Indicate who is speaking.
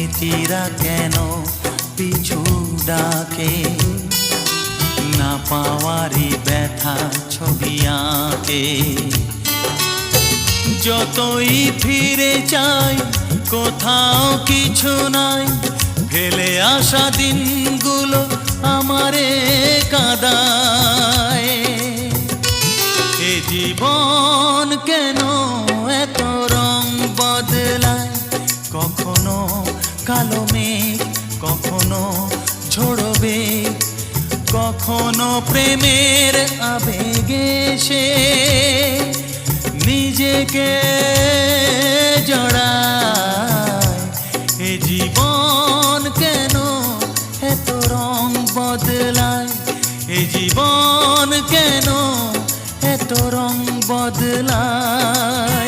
Speaker 1: স্মৃতিরা কেন পিছু ডাকে, না পাওয়ারই ব্যথা ছবি আঁকে। যতই ফিরে চাই কোথাও কিছু নাই, ফেলে আসা দিনগুলো আমারে কাঁদায়। এ জীবন কেন এত রং বদলায়, কখনো কালো মেঘ, কখনো ঝড়বে, কখনো প্রেমের আবেগে সে নিজেকে জড়ায়। এ জীবন কেন এত রং বদলায়, এ জীবন কেন এত রং বদলায়।